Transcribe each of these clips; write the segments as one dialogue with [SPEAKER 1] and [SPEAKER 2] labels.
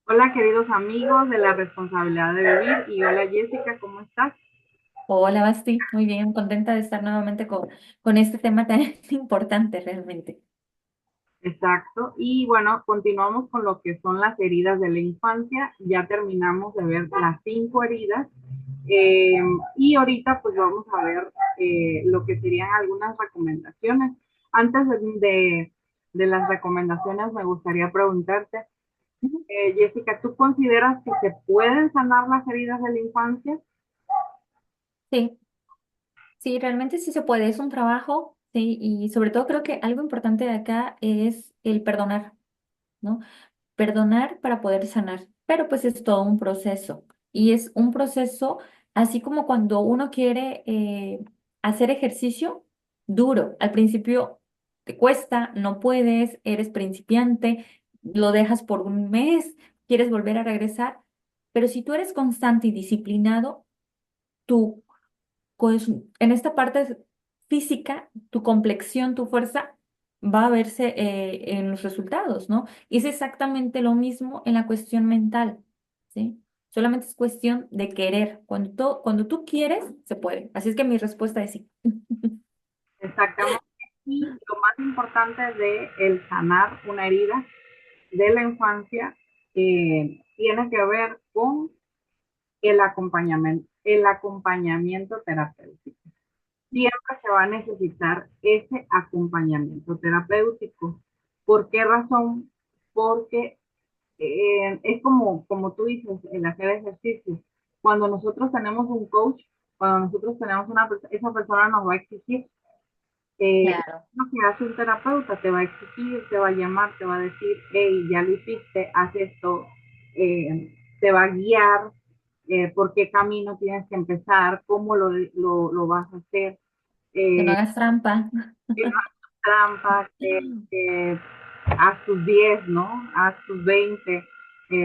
[SPEAKER 1] Hola, queridos amigos de la responsabilidad de vivir. Y hola, Jessica, ¿cómo estás?
[SPEAKER 2] Hola, Basti. Muy bien, contenta de estar nuevamente con este tema tan importante realmente.
[SPEAKER 1] Exacto. Y bueno, continuamos con lo que son las heridas de la infancia. Ya terminamos de ver las 5 heridas. Eh, y ahorita pues vamos a ver lo que serían algunas recomendaciones. Antes de las recomendaciones, me gustaría preguntarte,
[SPEAKER 2] Ujú.
[SPEAKER 1] Jessica, ¿tú consideras que se pueden sanar las heridas de la infancia?
[SPEAKER 2] Sí, sí, realmente sí se puede. Es un trabajo, sí, y sobre todo creo que algo importante de acá es el perdonar, ¿no? Perdonar para poder sanar. Pero pues es todo un proceso. Y es un proceso así como cuando uno quiere hacer ejercicio duro. Al principio te cuesta, no puedes, eres principiante, lo dejas por un mes, quieres volver a regresar. Pero si tú eres constante y disciplinado, tú, pues, en esta parte física, tu complexión, tu fuerza va a verse en los resultados, ¿no? Y es exactamente lo mismo en la cuestión mental, ¿sí? Solamente es cuestión de querer. Cuando tú quieres, se puede. Así es que mi respuesta es sí.
[SPEAKER 1] Exactamente. Y lo más importante de el sanar una herida de la infancia tiene que ver con el acompañamiento terapéutico. Siempre se va a necesitar ese acompañamiento terapéutico. ¿Por qué razón? Porque es como tú dices, el hacer ejercicio. Cuando nosotros tenemos un coach, cuando nosotros tenemos esa persona nos va a exigir.
[SPEAKER 2] Claro.
[SPEAKER 1] Lo que hace un terapeuta, te va a exigir, te va a llamar, te va a decir, hey, ya lo hiciste, haz esto, te va a guiar, por qué camino tienes que empezar, cómo lo vas a hacer,
[SPEAKER 2] Que no
[SPEAKER 1] eh,
[SPEAKER 2] hagas trampa.
[SPEAKER 1] que no hagas trampa, que haz tus 10, ¿no? Haz tus 20,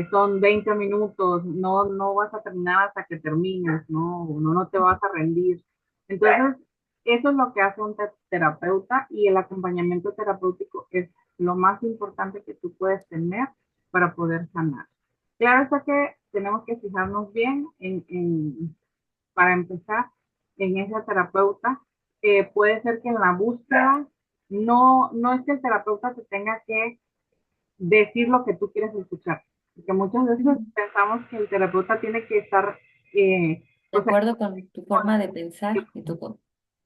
[SPEAKER 1] son 20 minutos, no vas a terminar hasta que termines, no te vas a rendir. Entonces, eso es lo que hace un terapeuta, y el acompañamiento terapéutico es lo más importante que tú puedes tener para poder sanar. Claro está que tenemos que fijarnos bien para empezar, en esa terapeuta. Puede ser que en la búsqueda no es que el terapeuta te tenga que decir lo que tú quieres escuchar, porque muchas veces
[SPEAKER 2] Ujú.
[SPEAKER 1] pensamos que el terapeuta tiene que estar,
[SPEAKER 2] De
[SPEAKER 1] o sea,
[SPEAKER 2] acuerdo con tu forma de pensar y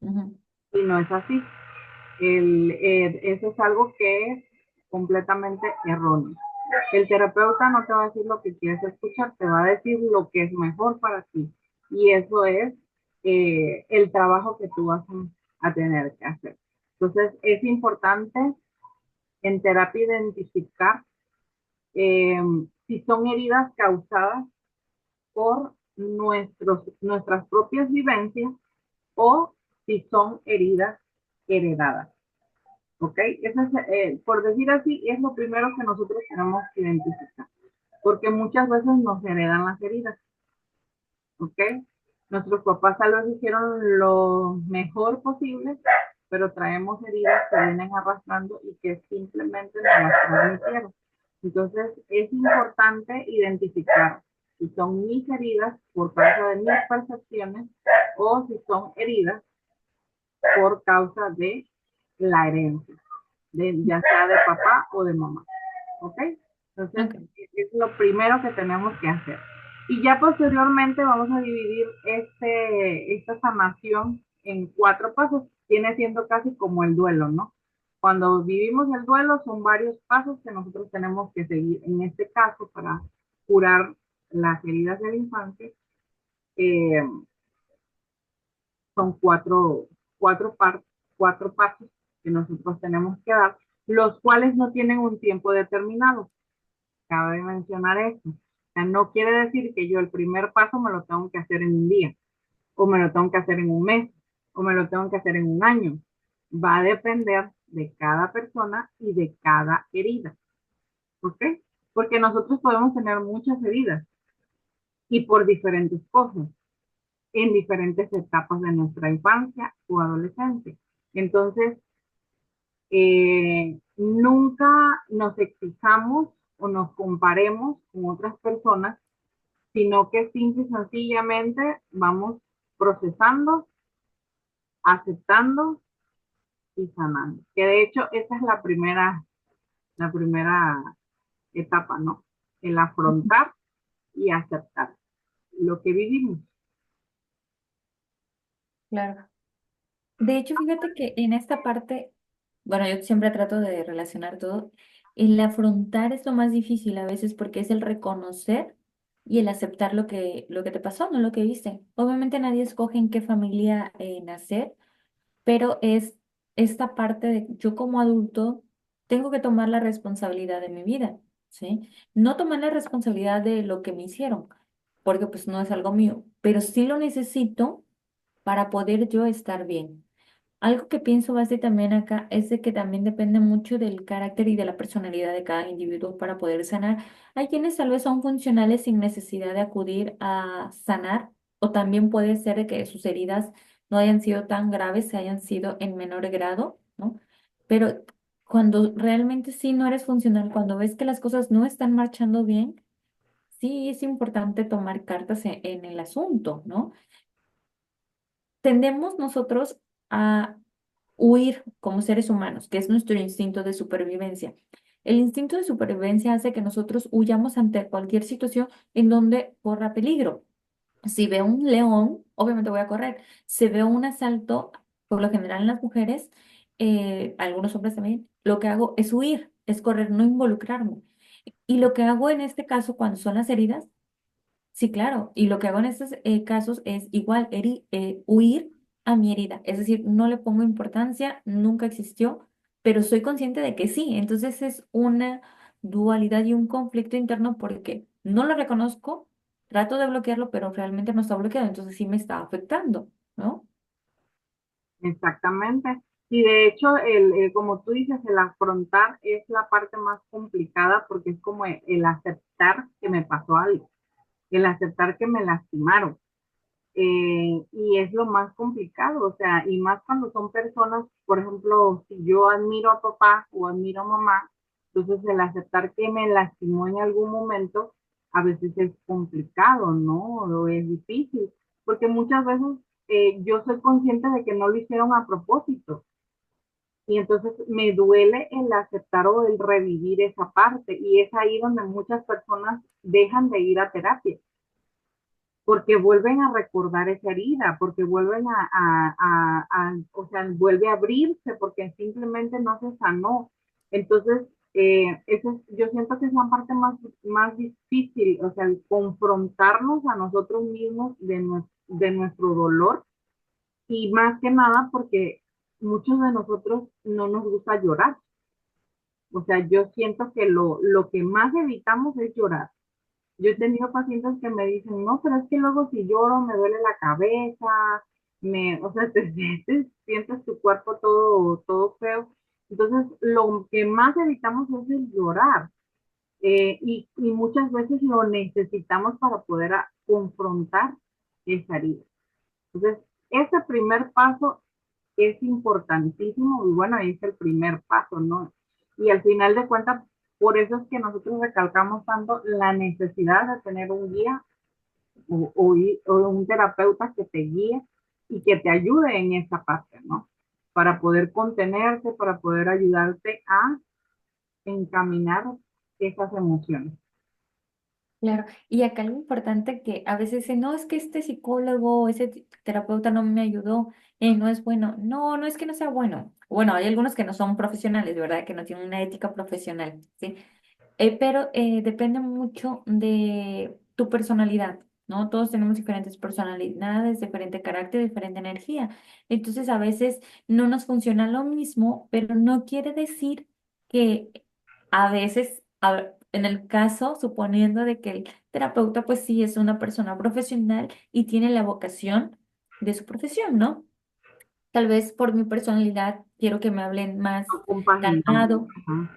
[SPEAKER 2] Ujú.
[SPEAKER 1] y no es así. Eso es algo que es completamente erróneo. El terapeuta no te va a decir lo que quieres escuchar, te va a decir lo que es mejor para ti. Y eso es el trabajo que tú vas a tener que hacer. Entonces, es importante en terapia identificar eh, si son heridas causadas por nuestras propias vivencias o si son heridas heredadas. ¿Ok? Eso es, por decir así, es lo primero que nosotros tenemos que identificar, porque muchas veces nos heredan las heridas. ¿Ok? Nuestros papás tal vez hicieron lo mejor posible, pero traemos heridas que vienen arrastrando y que simplemente nos las transmitieron. Entonces, es importante identificar si son mis heridas por causa de mis percepciones o si son heridas por causa de la herencia, ya sea de papá o de mamá. ¿Ok? Entonces,
[SPEAKER 2] Ok.
[SPEAKER 1] es lo primero que tenemos que hacer. Y ya posteriormente vamos a dividir esta sanación en 4 pasos. Viene siendo casi como el duelo, ¿no? Cuando vivimos el duelo son varios pasos que nosotros tenemos que seguir. En este caso, para curar las heridas de la infancia, eh, son cuatro pasos que nosotros tenemos que dar, los cuales no tienen un tiempo determinado. Cabe mencionar esto. O sea, no quiere decir que yo el primer paso me lo tengo que hacer en un día, o me lo tengo que hacer en un mes, o me lo tengo que hacer en un año. Va a depender de cada persona y de cada herida. ¿Ok? Porque nosotros podemos tener muchas heridas y por diferentes cosas, en diferentes etapas de nuestra infancia o adolescencia. Entonces, nunca nos exijamos o nos comparemos con otras personas, sino que simple y sencillamente vamos procesando, aceptando y sanando. Que de hecho esa es la primera etapa, ¿no? El afrontar y aceptar lo que vivimos.
[SPEAKER 2] Claro. De hecho, fíjate que en esta parte, bueno, yo siempre trato de relacionar todo. El afrontar es lo más difícil a veces porque es el reconocer y el aceptar lo que te pasó, no lo que viste. Obviamente nadie escoge en qué familia nacer, pero es esta parte de yo como adulto tengo que tomar la responsabilidad de mi vida, ¿sí? No tomar la responsabilidad de lo que me hicieron, porque pues no es algo mío, pero sí lo necesito para poder yo estar bien. Algo que pienso base también acá es de que también depende mucho del carácter y de la personalidad de cada individuo para poder sanar. Hay quienes tal vez son funcionales sin necesidad de acudir a sanar, o también puede ser de que sus heridas no hayan sido tan graves, se hayan sido en menor grado, ¿no? Pero cuando realmente sí no eres funcional, cuando ves que las cosas no están marchando bien, sí es importante tomar cartas en el asunto, ¿no? Tendemos nosotros a huir como seres humanos, que es nuestro instinto de supervivencia. El instinto de supervivencia hace que nosotros huyamos ante cualquier situación en donde corra peligro. Si veo un león, obviamente voy a correr. Si veo un asalto, por lo general en las mujeres, algunos hombres también, lo que hago es huir, es correr, no involucrarme. Y lo que hago en este caso, cuando son las heridas, sí, claro. Y lo que hago en estos casos es igual, huir a mi herida. Es decir, no le pongo importancia, nunca existió, pero soy consciente de que sí. Entonces es una dualidad y un conflicto interno porque no lo reconozco, trato de bloquearlo, pero realmente no está bloqueado. Entonces sí me está afectando, ¿no?
[SPEAKER 1] Exactamente. Y de hecho, como tú dices, el afrontar es la parte más complicada porque es como el aceptar que me pasó algo, el aceptar que me lastimaron. Y es lo más complicado, o sea, y más cuando son personas, por ejemplo, si yo admiro a papá o admiro a mamá, entonces el aceptar que me lastimó en algún momento a veces es complicado, ¿no? O es difícil, porque muchas veces yo soy consciente de que no lo hicieron a propósito, y entonces me duele el aceptar o el revivir esa parte, y es ahí donde muchas personas dejan de ir a terapia porque vuelven a recordar esa herida, porque vuelven o sea, vuelve a abrirse, porque simplemente no se sanó. Entonces, yo siento que es la parte más difícil, o sea, el confrontarnos a nosotros mismos de nuestro dolor y más que nada porque muchos de nosotros no nos gusta llorar. O sea, yo siento que lo que más evitamos es llorar. Yo he tenido pacientes que me dicen, no, pero es que luego si lloro me duele la cabeza, o sea, te sientes tu cuerpo todo feo. Entonces, lo que más evitamos es el llorar. Y muchas veces lo necesitamos para poder confrontar esa herida. Entonces, ese primer paso es importantísimo y bueno, ahí es el primer paso, ¿no? Y al final de cuentas, por eso es que nosotros recalcamos tanto la necesidad de tener un guía o un terapeuta que te guíe y que te ayude en esa parte, ¿no? Para poder contenerte, para poder ayudarte a encaminar esas emociones.
[SPEAKER 2] Claro, y acá algo importante que a veces dicen, no, es que este psicólogo, ese terapeuta no me ayudó, no es bueno. No, no es que no sea bueno. Bueno, hay algunos que no son profesionales, ¿verdad? Que no tienen una ética profesional, ¿sí? Pero depende mucho de tu personalidad, ¿no? Todos tenemos diferentes personalidades, diferente carácter, diferente energía. Entonces, a veces no nos funciona lo mismo, pero no quiere decir que a veces, en el caso, suponiendo de que el terapeuta, pues sí, es una persona profesional y tiene la vocación de su profesión, ¿no? Tal vez por mi personalidad quiero que me hablen más
[SPEAKER 1] No compaginamos.
[SPEAKER 2] calmado.
[SPEAKER 1] Ajá.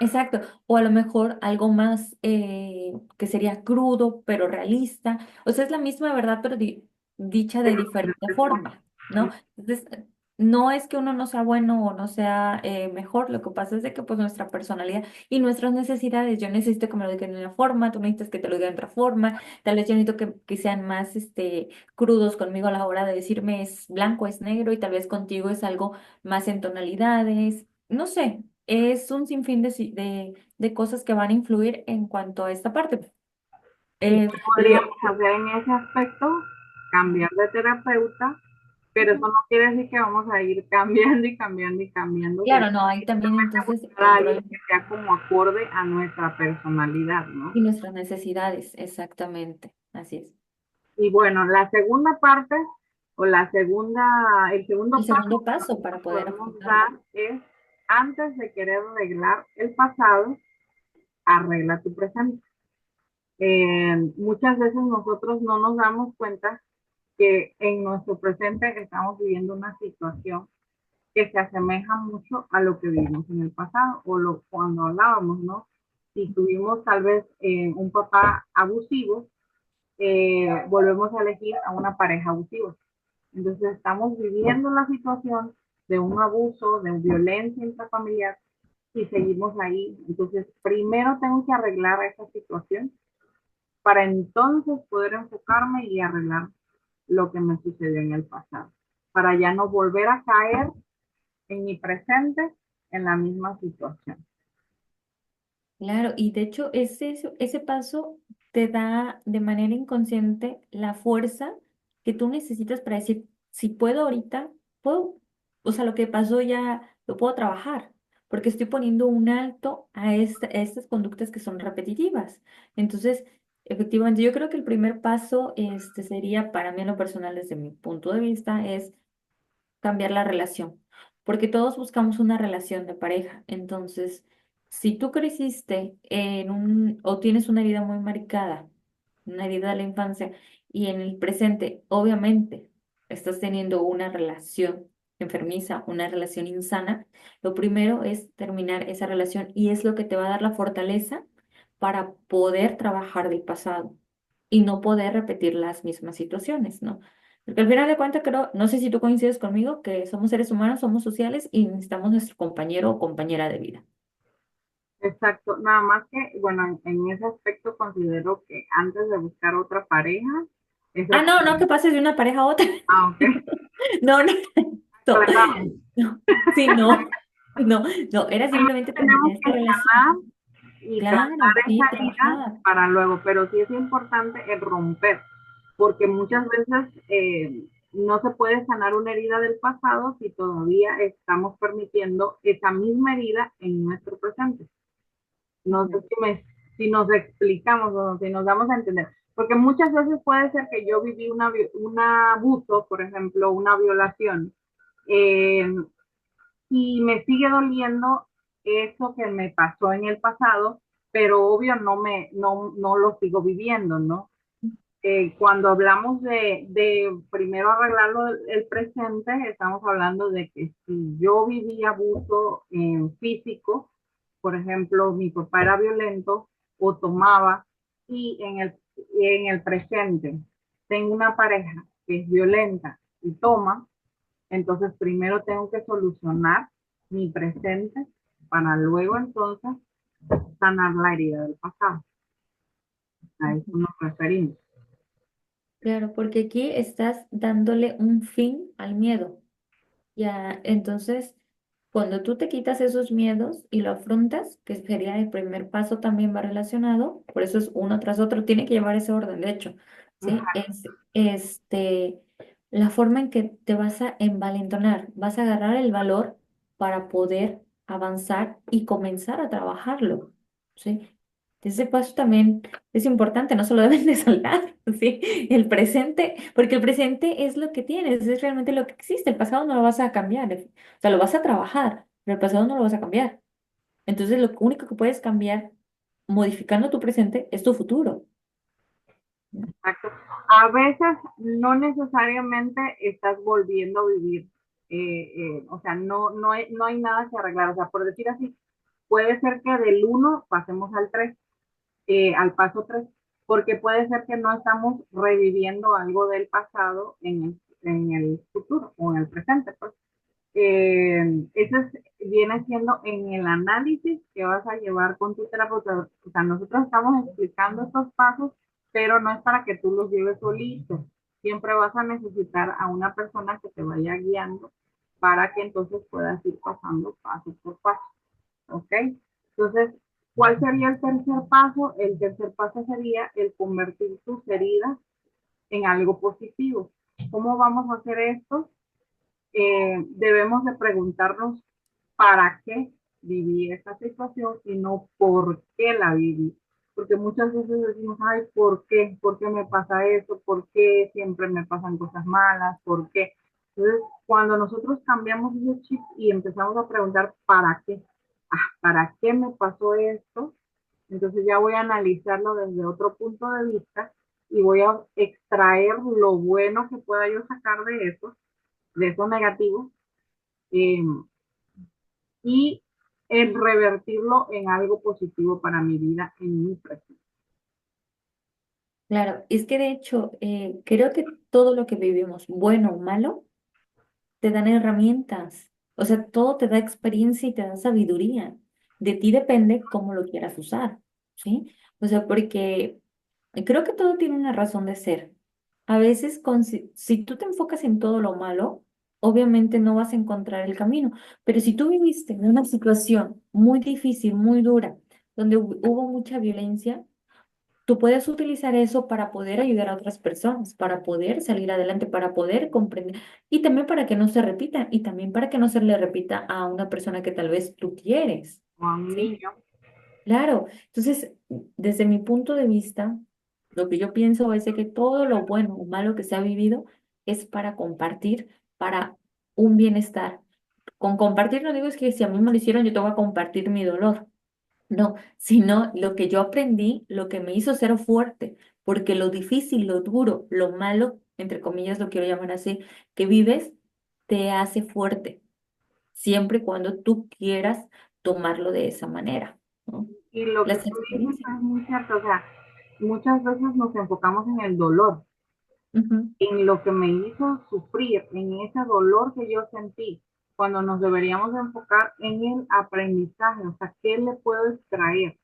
[SPEAKER 2] Exacto, o a lo mejor algo más que sería crudo, pero realista. O sea, es la misma verdad, pero dicha de diferente forma, ¿no? Entonces, no es que uno no sea bueno o no sea mejor, lo que pasa es de que pues nuestra personalidad y nuestras necesidades, yo necesito que me lo digan de una forma, tú necesitas que te lo digan de otra forma, tal vez yo necesito que sean más crudos conmigo a la hora de decirme es blanco, es negro y tal vez contigo es algo más en tonalidades, no sé, es un sinfín de cosas que van a influir en cuanto a esta parte.
[SPEAKER 1] ¿Y
[SPEAKER 2] Eh,
[SPEAKER 1] qué
[SPEAKER 2] lo,
[SPEAKER 1] podríamos hacer en ese aspecto? Cambiar de terapeuta, pero eso
[SPEAKER 2] Ujú.
[SPEAKER 1] no quiere decir que vamos a ir cambiando y cambiando y cambiando,
[SPEAKER 2] Claro, no, ahí también entonces
[SPEAKER 1] para
[SPEAKER 2] el
[SPEAKER 1] alguien
[SPEAKER 2] problema
[SPEAKER 1] que sea como acorde a nuestra personalidad, ¿no?
[SPEAKER 2] y nuestras necesidades, exactamente, así es.
[SPEAKER 1] Y bueno, la segunda parte o el
[SPEAKER 2] El
[SPEAKER 1] segundo paso
[SPEAKER 2] segundo
[SPEAKER 1] que
[SPEAKER 2] paso para
[SPEAKER 1] nosotros
[SPEAKER 2] poder
[SPEAKER 1] podemos
[SPEAKER 2] afrontarlo.
[SPEAKER 1] dar es, antes de querer arreglar el pasado, arregla tu presente. Muchas veces nosotros no nos damos cuenta que en nuestro presente estamos viviendo una situación que se asemeja mucho a lo que vivimos en el pasado cuando hablábamos, ¿no? Si tuvimos tal vez un papá abusivo, volvemos a elegir a una pareja abusiva. Entonces estamos viviendo la situación de un abuso, de violencia intrafamiliar y seguimos ahí. Entonces, primero tengo que arreglar esa situación para entonces poder enfocarme y arreglar lo que me sucedió en el pasado, para ya no volver a caer en mi presente en la misma situación.
[SPEAKER 2] Claro, y de hecho ese paso te da de manera inconsciente la fuerza que tú necesitas para decir, si puedo ahorita, puedo, o sea, lo que pasó ya lo puedo trabajar, porque estoy poniendo un alto a estas conductas que son repetitivas. Entonces, efectivamente, yo creo que el primer paso sería, para mí en lo personal, desde mi punto de vista, es cambiar la relación, porque todos buscamos una relación de pareja. Entonces, si tú creciste o tienes una herida muy marcada, una herida de la infancia, y en el presente, obviamente, estás teniendo una relación enfermiza, una relación insana, lo primero es terminar esa relación y es lo que te va a dar la fortaleza para poder trabajar del pasado y no poder repetir las mismas situaciones, ¿no? Porque al final de cuentas creo, no sé si tú coincides conmigo, que somos seres humanos, somos sociales y necesitamos nuestro compañero o compañera de vida.
[SPEAKER 1] Exacto, nada más que, bueno, en ese aspecto considero que antes de buscar otra pareja,
[SPEAKER 2] Ah,
[SPEAKER 1] esa,
[SPEAKER 2] no, no, que pases de una pareja a otra.
[SPEAKER 1] ok,
[SPEAKER 2] No, no, no,
[SPEAKER 1] claro,
[SPEAKER 2] no. Sí, no, no, no, era
[SPEAKER 1] primero
[SPEAKER 2] simplemente
[SPEAKER 1] tenemos
[SPEAKER 2] terminar esta
[SPEAKER 1] que sanar
[SPEAKER 2] relación.
[SPEAKER 1] y tratar
[SPEAKER 2] Claro, sí,
[SPEAKER 1] esa herida
[SPEAKER 2] trabajar.
[SPEAKER 1] para luego, pero sí es importante el romper, porque muchas veces no se puede sanar una herida del pasado si todavía estamos permitiendo esa misma herida en nuestro presente. No sé
[SPEAKER 2] Ujú.
[SPEAKER 1] si nos explicamos o si nos damos a entender, porque muchas veces puede ser que yo viví un abuso, por ejemplo, una violación, eh, y me sigue doliendo eso que me pasó en el pasado, pero obvio no lo sigo viviendo, ¿no? Cuando hablamos de primero arreglarlo el presente, estamos hablando de que si yo viví abuso físico, por ejemplo, mi papá era violento o tomaba, y en el presente tengo una pareja que es violenta y toma, entonces primero tengo que solucionar mi presente para luego entonces sanar la herida del pasado. A eso
[SPEAKER 2] Ujú.
[SPEAKER 1] nos referimos.
[SPEAKER 2] Claro, porque aquí estás dándole un fin al miedo. Ya, entonces, cuando tú te quitas esos miedos y lo afrontas, que sería el primer paso, también va relacionado, por eso es uno tras otro, tiene que llevar ese orden, de hecho, ¿sí? Es la forma en que te vas a envalentonar, vas a agarrar el valor para poder avanzar y comenzar a trabajarlo, ¿sí? Ese paso también es importante, no solo deben de saltar, ¿sí? El presente, porque el presente es lo que tienes, es realmente lo que existe. El pasado no lo vas a cambiar, o sea, lo vas a trabajar, pero el pasado no lo vas a cambiar. Entonces, lo único que puedes cambiar modificando tu presente es tu futuro. ¿No?
[SPEAKER 1] Exacto. A veces no necesariamente estás volviendo a vivir, o sea, no hay nada que arreglar. O sea, por decir así, puede ser que del uno pasemos al 3, al paso 3, porque puede ser que no estamos reviviendo algo del pasado en el futuro o en el presente, pues. viene siendo en el análisis que vas a llevar con tu terapeuta. O sea, nosotros estamos explicando estos pasos, pero no es para que tú los lleves solito. Siempre vas a necesitar a una persona que te vaya guiando para que entonces puedas ir pasando paso por paso. ¿Ok? Entonces, ¿cuál sería el tercer paso? El tercer paso sería el convertir tus heridas en algo positivo. ¿Cómo vamos a hacer esto? Debemos de preguntarnos para qué viví esta situación y no por qué la viví. Porque muchas veces decimos, ay, ¿por qué? ¿Por qué me pasa eso? ¿Por qué siempre me pasan cosas malas? ¿Por qué? Entonces, cuando nosotros cambiamos ese chip y empezamos a preguntar, ¿para qué? ¿Para qué me pasó esto? Entonces ya voy a analizarlo desde otro punto de vista y voy a extraer lo bueno que pueda yo sacar de eso negativo, eh, y el revertirlo en algo positivo para mi vida en mi presente.
[SPEAKER 2] Claro, es que de hecho, creo que todo lo que vivimos, bueno o malo, te dan herramientas. O sea, todo te da experiencia y te da sabiduría. De ti depende cómo lo quieras usar, ¿sí? O sea, porque creo que todo tiene una razón de ser. A veces, si tú te enfocas en todo lo malo, obviamente no vas a encontrar el camino. Pero si tú viviste en una situación muy difícil, muy dura, donde hubo mucha violencia, tú puedes utilizar eso para poder ayudar a otras personas, para poder salir adelante, para poder comprender y también para que no se repita y también para que no se le repita a una persona que tal vez tú quieres,
[SPEAKER 1] O a un
[SPEAKER 2] ¿sí?
[SPEAKER 1] niño.
[SPEAKER 2] Claro. Entonces, desde mi punto de vista, lo que yo pienso es de que todo lo bueno o malo que se ha vivido es para compartir, para un bienestar. Con compartir no digo es que si a mí me lo hicieron, yo te voy a compartir mi dolor. No, sino lo que yo aprendí, lo que me hizo ser fuerte, porque lo difícil, lo duro, lo malo, entre comillas lo quiero llamar así, que vives, te hace fuerte, siempre y cuando tú quieras tomarlo de esa manera, ¿no?
[SPEAKER 1] Y lo que
[SPEAKER 2] Las
[SPEAKER 1] tú dices
[SPEAKER 2] experiencias.
[SPEAKER 1] es muy cierto, o sea, muchas veces nos enfocamos en el dolor,
[SPEAKER 2] Ujú.
[SPEAKER 1] en lo que me hizo sufrir, en ese dolor que yo sentí, cuando nos deberíamos enfocar en el aprendizaje, o sea, ¿qué le puedo extraer?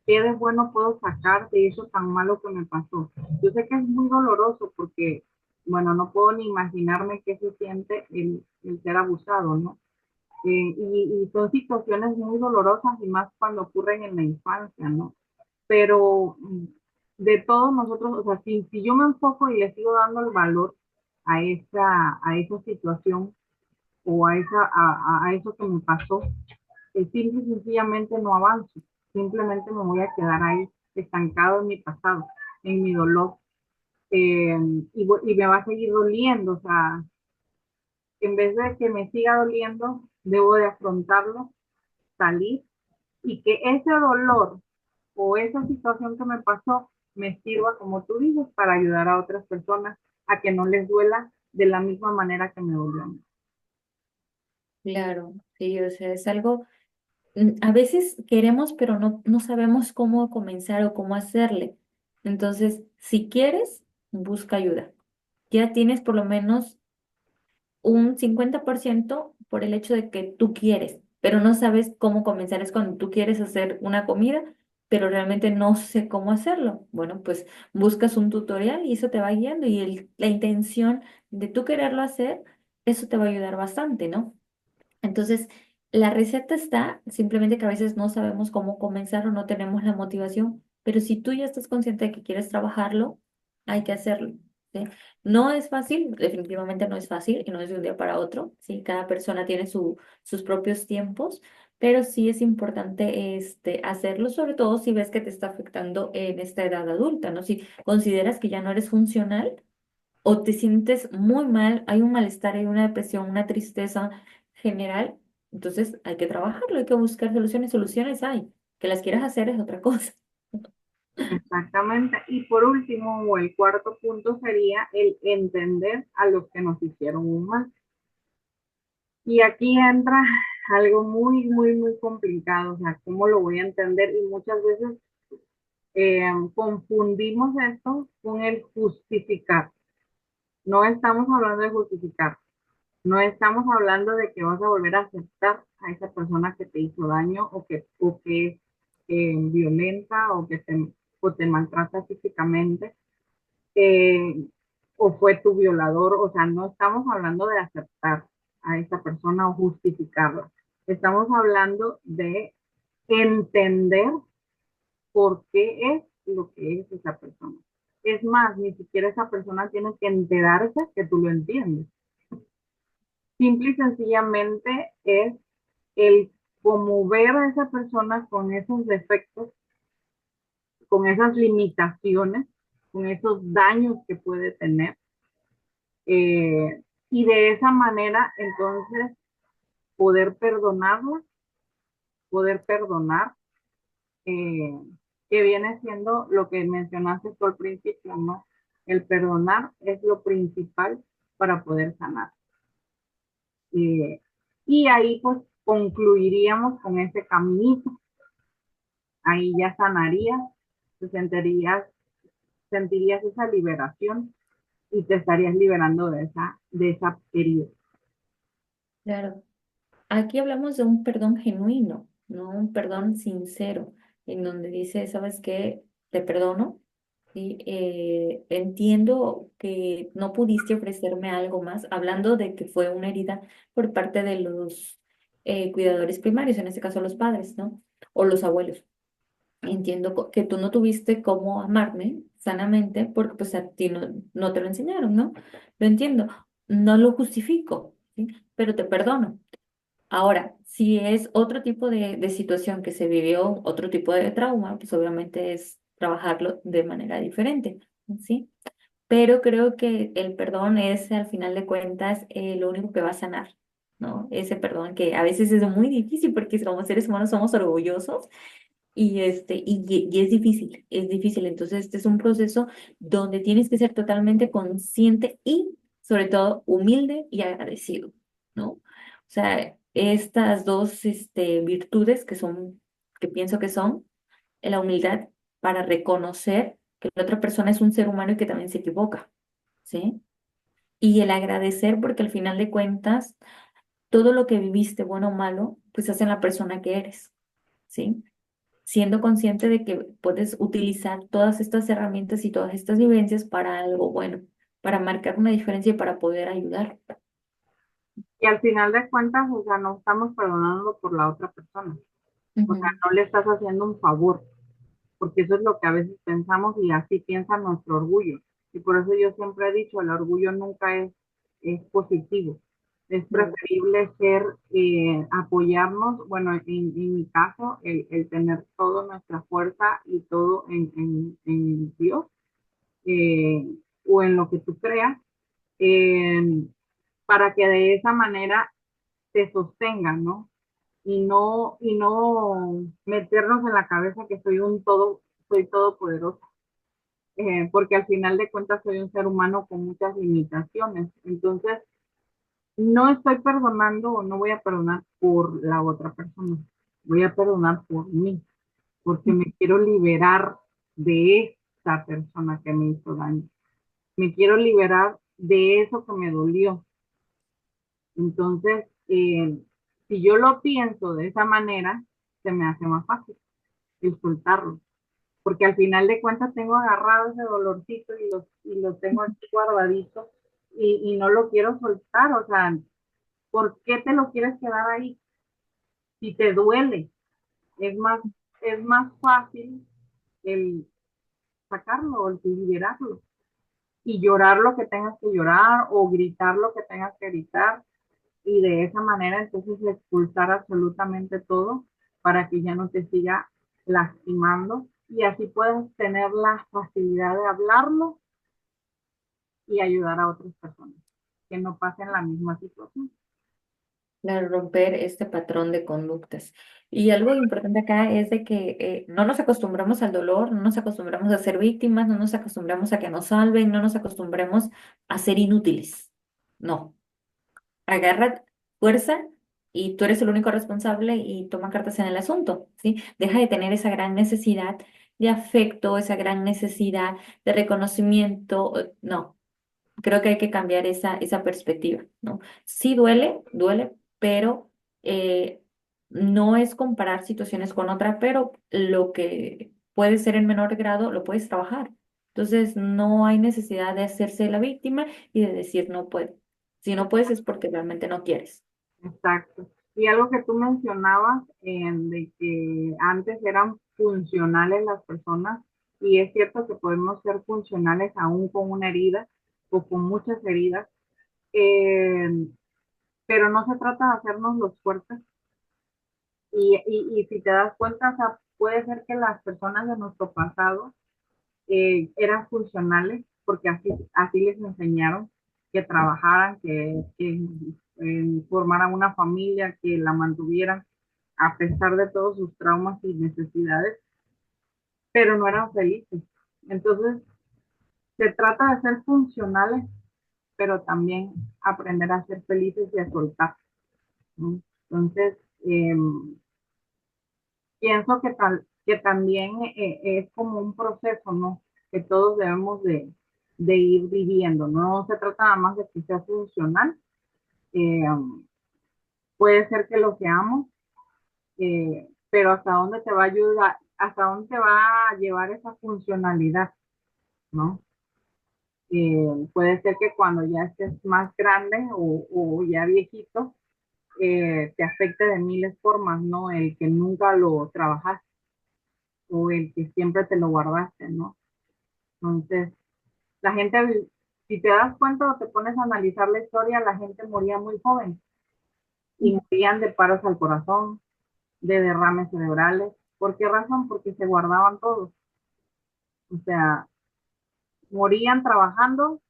[SPEAKER 1] ¿Qué de bueno puedo sacar de eso tan malo que me pasó? Yo sé que es muy doloroso porque, bueno, no puedo ni imaginarme qué se siente el ser abusado, ¿no? Y son situaciones muy dolorosas y más cuando ocurren en la infancia, ¿no? Pero de todos nosotros, o sea, si yo me enfoco y le sigo dando el valor a esa situación o a eso que me pasó, simple y sencillamente no avanzo, simplemente me voy a quedar ahí estancado en mi pasado, en mi dolor, y me va a seguir doliendo, o sea, en vez de que me siga doliendo, debo de afrontarlo, salir y que ese dolor o esa situación que me pasó me sirva, como tú dices, para ayudar a otras personas a que no les duela de la misma manera que me dolió a mí.
[SPEAKER 2] Claro, sí, o sea, es algo, a veces queremos, pero no sabemos cómo comenzar o cómo hacerle. Entonces, si quieres, busca ayuda. Ya tienes por lo menos un 50% por el hecho de que tú quieres, pero no sabes cómo comenzar. Es cuando tú quieres hacer una comida, pero realmente no sé cómo hacerlo. Bueno, pues buscas un tutorial y eso te va guiando y la intención de tú quererlo hacer, eso te va a ayudar bastante, ¿no? Entonces, la receta está, simplemente que a veces no sabemos cómo comenzar o no tenemos la motivación, pero si tú ya estás consciente de que quieres trabajarlo, hay que hacerlo, ¿sí? No es fácil, definitivamente no es fácil y no es de un día para otro, ¿sí? Cada persona tiene sus propios tiempos, pero sí es importante hacerlo, sobre todo si ves que te está afectando en esta edad adulta, ¿no? Si consideras que ya no eres funcional o te sientes muy mal, hay un malestar, hay una depresión, una tristeza general, entonces hay que trabajarlo, hay que buscar soluciones, soluciones hay, que las quieras hacer es otra cosa.
[SPEAKER 1] Exactamente. Y por último, o el cuarto punto sería el entender a los que nos hicieron un mal. Y aquí entra algo muy, muy, muy complicado, o sea, ¿cómo lo voy a entender? Y muchas veces confundimos esto con el justificar. No estamos hablando de justificar, No estamos hablando de que vas a volver a aceptar a esa persona que te hizo daño o que es violenta o te maltrata físicamente eh, o fue tu violador. O sea, no estamos hablando de aceptar a esa persona o justificarla. Estamos hablando de entender por qué es lo que es esa persona. Es más, ni siquiera esa persona tiene que enterarse que tú lo entiendes. Simple y sencillamente es el como ver a esa persona con esos defectos, con esas limitaciones, con esos daños que puede tener. Y de esa manera, entonces, poder perdonarla, poder perdonar, eh, que viene siendo lo que mencionaste tú al principio, ¿no? El perdonar es lo principal para poder sanar. Eh, y ahí pues concluiríamos con ese caminito. Ahí ya sanarías, te sentirías esa liberación y te estarías liberando de esa herida.
[SPEAKER 2] Claro. Aquí hablamos de un perdón genuino, no un perdón sincero, en donde dice, ¿sabes qué? Te perdono. Sí, entiendo que no pudiste ofrecerme algo más, hablando de que fue una herida por parte de los cuidadores primarios, en este caso los padres, ¿no? O los abuelos. Entiendo que tú no tuviste cómo amarme sanamente porque pues a ti no te lo enseñaron, ¿no? Lo entiendo, no lo justifico, ¿sí? Pero te perdono. Ahora, si es otro tipo de situación que se vivió, otro tipo de trauma, pues obviamente es trabajarlo de manera diferente, ¿sí? Pero creo que el perdón es, al final de cuentas, lo único que va a sanar, ¿no? Ese perdón que a veces es muy difícil porque como seres humanos somos orgullosos y es difícil, es difícil. Entonces, este es un proceso donde tienes que ser totalmente consciente y, sobre todo, humilde y agradecido, ¿no? O sea, estas dos, virtudes que pienso que son la humildad para reconocer que la otra persona es un ser humano y que también se equivoca, ¿sí? Y el agradecer porque al final de cuentas, todo lo que viviste, bueno o malo, pues hace la persona que eres, ¿sí? Siendo consciente de que puedes utilizar todas estas herramientas y todas estas vivencias para algo bueno, para marcar una diferencia y para poder ayudar.
[SPEAKER 1] Y al final de cuentas, o sea, no estamos perdonando por la otra persona. O sea,
[SPEAKER 2] Ujú.
[SPEAKER 1] no le estás haciendo un favor, porque eso es lo que a veces pensamos y así piensa nuestro orgullo. Y por eso yo siempre he dicho, el orgullo nunca es positivo. Es
[SPEAKER 2] No,
[SPEAKER 1] preferible apoyarnos, bueno, en mi caso, el tener toda nuestra fuerza y todo en Dios, eh, o en lo que tú creas, eh, para que de esa manera te sostengan, ¿no? Y no meternos en la cabeza que soy todopoderoso, porque al final de cuentas soy un ser humano con muchas limitaciones. Entonces, no estoy perdonando o no voy a perdonar por la otra persona, voy a perdonar por mí, porque me quiero liberar de esta persona que me hizo daño. Me quiero liberar de eso que me dolió. Entonces, si yo lo pienso de esa manera, se me hace más fácil el soltarlo, porque al final de cuentas tengo agarrado ese dolorcito y lo tengo aquí guardadito y no lo quiero soltar. O sea, ¿por qué te lo quieres quedar ahí? Si te duele, es más, es más fácil el sacarlo, el liberarlo y llorar lo que tengas que llorar o gritar lo que tengas que gritar y de esa manera entonces expulsar absolutamente todo para que ya no te siga lastimando y así puedas tener la facilidad de hablarlo y ayudar a otras personas que no pasen la misma situación.
[SPEAKER 2] claro, romper este patrón de conductas. Y algo importante acá es de que no nos acostumbramos al dolor, no nos acostumbramos a ser víctimas, no nos acostumbramos a que nos salven, no nos acostumbremos a ser inútiles. No, agarra fuerza y tú eres el único responsable y toma cartas en el asunto, ¿sí? Deja de tener esa gran necesidad de afecto, esa gran necesidad de reconocimiento. No. creo que hay que cambiar esa perspectiva, ¿no? Sí duele, duele, pero no es comparar situaciones con otra, pero lo que puede ser en menor grado lo puedes trabajar. Entonces, no hay necesidad de hacerse la víctima y de decir no puedo. Si no puedes es porque realmente no quieres.
[SPEAKER 1] Exacto. Y algo que tú mencionabas, de que antes eran funcionales las personas, y es cierto que podemos ser funcionales aún con una herida o con muchas heridas, eh, pero no se trata de hacernos los fuertes. Y si te das cuenta, o sea, puede ser que las personas de nuestro pasado eran funcionales porque así les enseñaron que trabajaran, que formaran una familia, que la mantuvieran a pesar de todos sus traumas y necesidades, pero no eran felices. Entonces, se trata de ser funcionales, pero también aprender a ser felices y a soltar, ¿no? Entonces, eh, pienso que también es como un proceso, ¿no? Que todos debemos de ir viviendo. No se trata nada más de que sea funcional. eh, Puede ser que lo seamos, pero hasta dónde te va a ayudar, hasta dónde te va a llevar esa funcionalidad, ¿no? Puede ser que cuando ya estés más grande o ya viejito, te afecte de miles formas, ¿no? El que nunca lo trabajaste o el que siempre te lo guardaste, ¿no? Entonces, la gente, si te das cuenta o te pones a analizar la historia, la gente moría muy joven y morían de paros al corazón, de derrames cerebrales. ¿Por qué razón? Porque se guardaban todos. O sea, morían trabajando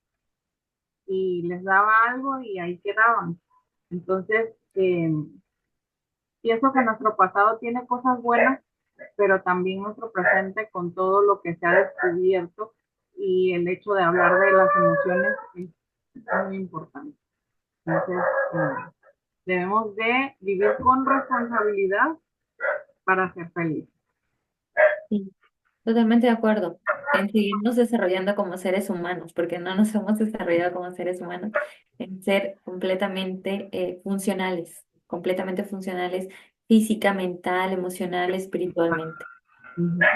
[SPEAKER 1] y les daba algo y ahí quedaban. Entonces, pienso que nuestro pasado tiene cosas buenas, pero también nuestro presente con todo lo que se ha descubierto y el hecho de hablar de las emociones es muy importante. Entonces, debemos de vivir con responsabilidad para ser felices.
[SPEAKER 2] Sí, totalmente de acuerdo en seguirnos desarrollando como seres humanos, porque no nos hemos desarrollado como seres humanos, en ser completamente funcionales física, mental, emocional, espiritualmente.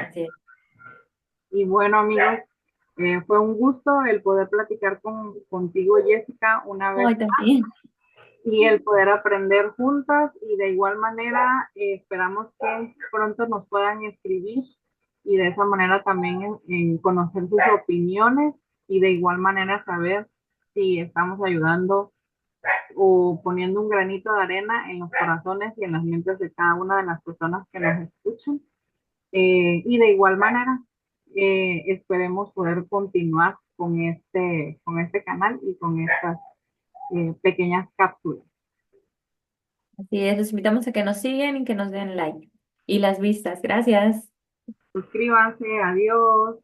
[SPEAKER 2] Así es.
[SPEAKER 1] Y bueno, amigos, fue un gusto el poder platicar contigo, Jessica, una vez
[SPEAKER 2] Hoy también.
[SPEAKER 1] y el poder aprender juntas y de igual manera esperamos que pronto nos puedan escribir y de esa manera también en conocer sus opiniones y de igual manera saber si estamos ayudando o poniendo un granito de arena en los corazones y en las mentes de cada una de las personas que nos escuchan. Y de igual manera, esperemos poder continuar con este canal y con estas pequeñas cápsulas.
[SPEAKER 2] Así es, los invitamos a que nos sigan y que nos den like. Y las vistas. Gracias.
[SPEAKER 1] Suscríbanse, adiós.